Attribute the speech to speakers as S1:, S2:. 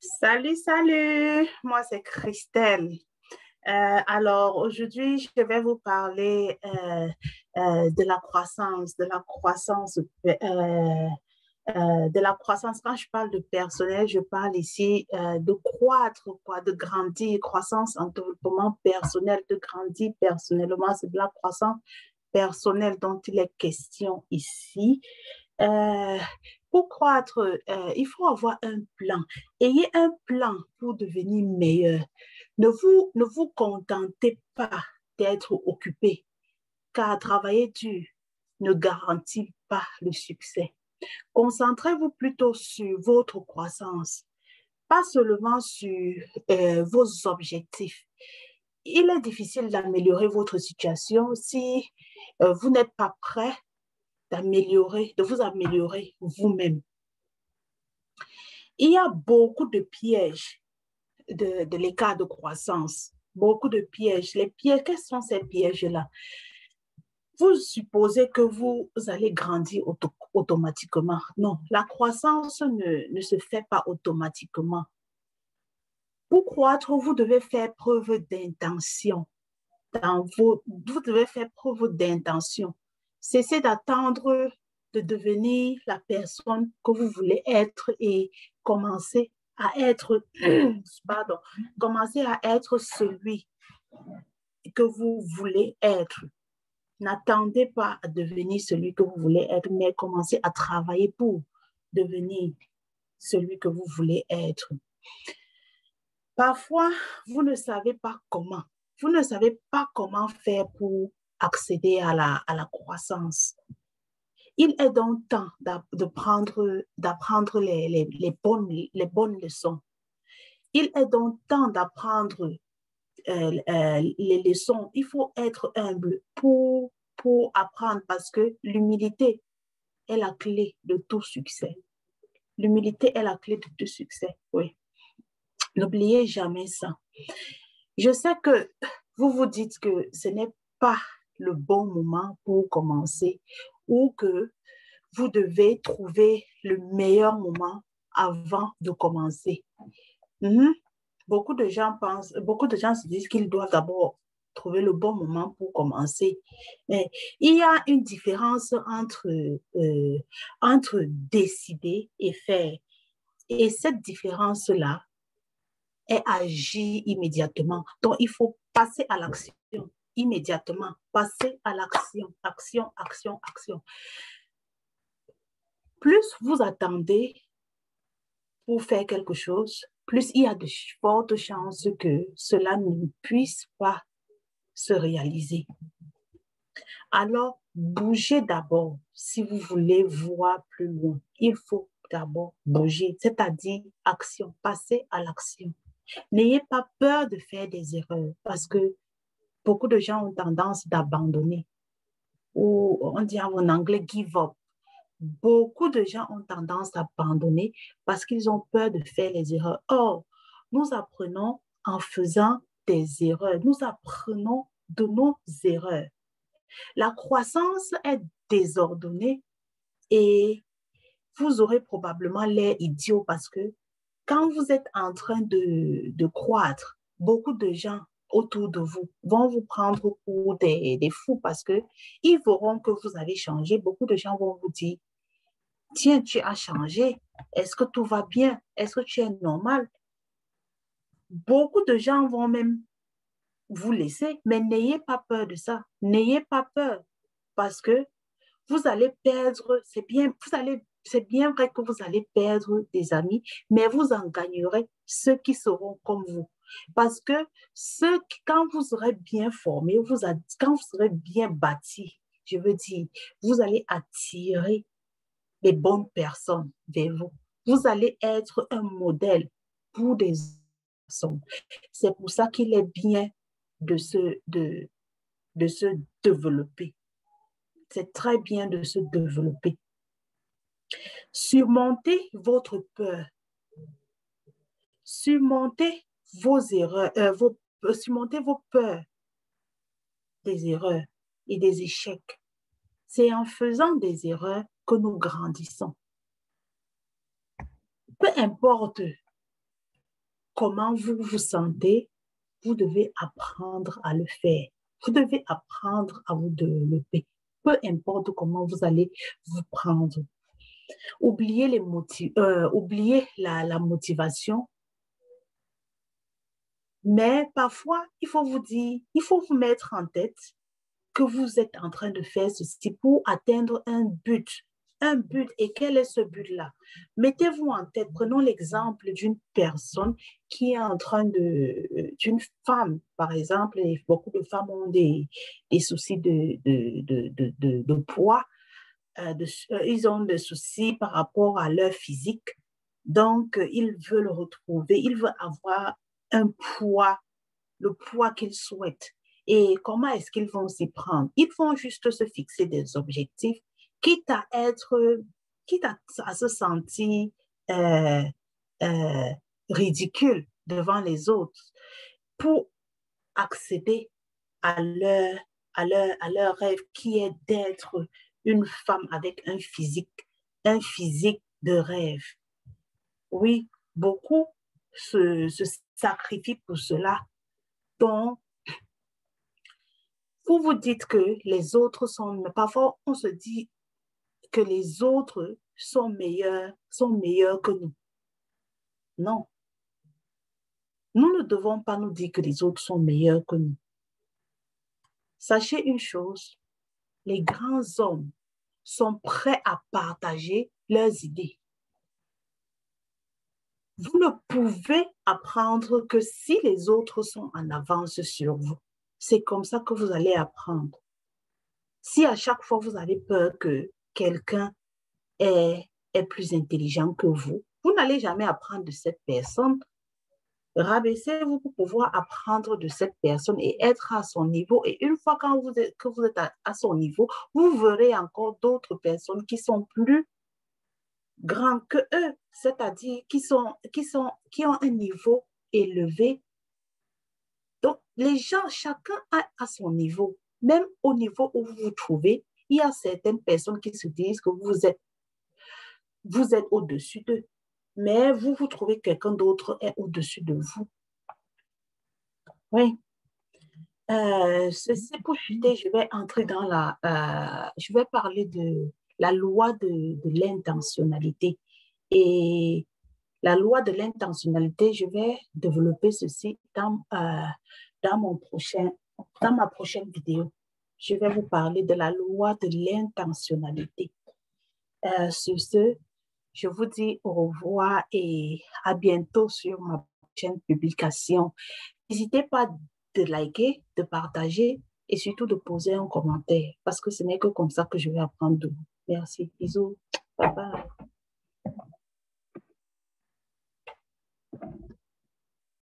S1: Salut, salut, moi c'est Christelle. Alors aujourd'hui, je vais vous parler de la croissance, de la croissance. Quand je parle de personnel, je parle ici de croître, quoi, de grandir, croissance en développement personnel, de grandir personnellement. C'est de la croissance personnelle dont il est question ici. Euh, pour croître, il faut avoir un plan. Ayez un plan pour devenir meilleur. Ne vous contentez pas d'être occupé, car travailler dur ne garantit pas le succès. Concentrez-vous plutôt sur votre croissance, pas seulement sur vos objectifs. Il est difficile d'améliorer votre situation si vous n'êtes pas prêt de vous améliorer vous-même. Il y a beaucoup de pièges de l'écart de croissance, beaucoup de pièges. Les pièges, quels sont ces pièges-là? Vous supposez que vous allez grandir automatiquement. Non, la croissance ne se fait pas automatiquement. Pour croître, vous devez faire preuve d'intention. Vous devez faire preuve d'intention. Cessez d'attendre de devenir la personne que vous voulez être et commencez à être, pardon, commencez à être celui que vous voulez être. N'attendez pas à devenir celui que vous voulez être, mais commencez à travailler pour devenir celui que vous voulez être. Parfois, vous ne savez pas comment. Vous ne savez pas comment faire pour accéder à la croissance. Il est donc temps d'apprendre les bonnes leçons. Il est donc temps d'apprendre les leçons. Il faut être humble pour apprendre parce que l'humilité est la clé de tout succès. L'humilité est la clé de tout succès, oui. N'oubliez jamais ça. Je sais que vous vous dites que ce n'est pas le bon moment pour commencer ou que vous devez trouver le meilleur moment avant de commencer. Mm-hmm. Beaucoup de gens se disent qu'ils doivent d'abord trouver le bon moment pour commencer. Mais il y a une différence entre décider et faire. Et cette différence-là est agir immédiatement. Donc, il faut passer à l'action immédiatement. Passer à l'action. Action, action, action. Plus vous attendez pour faire quelque chose, plus il y a de fortes chances que cela ne puisse pas se réaliser. Alors, bougez d'abord si vous voulez voir plus loin. Il faut d'abord bouger, c'est-à-dire action, passer à l'action. N'ayez pas peur de faire des erreurs parce que beaucoup de gens ont tendance d'abandonner ou on dit en anglais give up. Beaucoup de gens ont tendance à abandonner parce qu'ils ont peur de faire les erreurs. Or, nous apprenons en faisant des erreurs. Nous apprenons de nos erreurs. La croissance est désordonnée et vous aurez probablement l'air idiot parce que quand vous êtes en train de croître, beaucoup de gens autour de vous vont vous prendre pour des fous parce qu'ils verront que vous avez changé. Beaucoup de gens vont vous dire, tiens, tu as changé. Est-ce que tout va bien? Est-ce que tu es normal? Beaucoup de gens vont même vous laisser, mais n'ayez pas peur de ça. N'ayez pas peur parce que vous allez perdre, c'est bien vrai que vous allez perdre des amis, mais vous en gagnerez ceux qui seront comme vous. Parce que quand vous serez bien formé, quand vous serez bien bâti, je veux dire, vous allez attirer les bonnes personnes vers vous. Vous allez être un modèle pour des personnes. C'est pour ça qu'il est bien de se développer. C'est très bien de se développer. Surmontez votre peur. Surmontez vos erreurs, surmontez vos peurs des erreurs et des échecs. C'est en faisant des erreurs que nous grandissons. Peu importe comment vous vous sentez, vous devez apprendre à le faire. Vous devez apprendre à vous développer. Peu importe comment vous allez vous prendre. Oubliez oubliez la motivation. Mais parfois, il faut vous dire, il faut vous mettre en tête que vous êtes en train de faire ceci pour atteindre un but. Un but, et quel est ce but-là? Mettez-vous en tête, prenons l'exemple d'une personne qui est en train d'une femme, par exemple, et beaucoup de femmes ont des soucis de poids, ils ont des soucis par rapport à leur physique, donc ils veulent retrouver, ils veulent avoir un poids, le poids qu'ils souhaitent. Et comment est-ce qu'ils vont s'y prendre? Ils vont juste se fixer des objectifs, quitte à être, quitte à se sentir euh, euh, ridicule devant les autres pour accéder à à leur rêve qui est d'être une femme avec un physique de rêve. Oui, beaucoup se sacrifient pour cela. Donc, vous vous dites que les autres sont, parfois on se dit que les autres sont meilleurs que nous. Non, nous ne devons pas nous dire que les autres sont meilleurs que nous. Sachez une chose, les grands hommes sont prêts à partager leurs idées. Vous ne pouvez apprendre que si les autres sont en avance sur vous. C'est comme ça que vous allez apprendre. Si à chaque fois vous avez peur que quelqu'un est plus intelligent que vous n'allez jamais apprendre de cette personne. Rabaissez-vous pour pouvoir apprendre de cette personne et être à son niveau. Et une fois que vous êtes à son niveau, vous verrez encore d'autres personnes qui sont plus grands que eux, c'est-à-dire qui ont un niveau élevé. Donc, les gens, chacun a son niveau. Même au niveau où vous vous trouvez, il y a certaines personnes qui se disent que vous êtes au-dessus d'eux. Mais vous trouvez que quelqu'un d'autre est au-dessus de vous. Oui. Ceci pour chuter, je vais entrer dans je vais parler de la loi de l'intentionnalité. Et la loi de l'intentionnalité, je vais développer ceci dans ma prochaine vidéo. Je vais vous parler de la loi de l'intentionnalité. Sur ce, je vous dis au revoir et à bientôt sur ma prochaine publication. N'hésitez pas de liker, de partager et surtout de poser un commentaire parce que ce n'est que comme ça que je vais apprendre de vous. Merci. Bisous. Bye bye.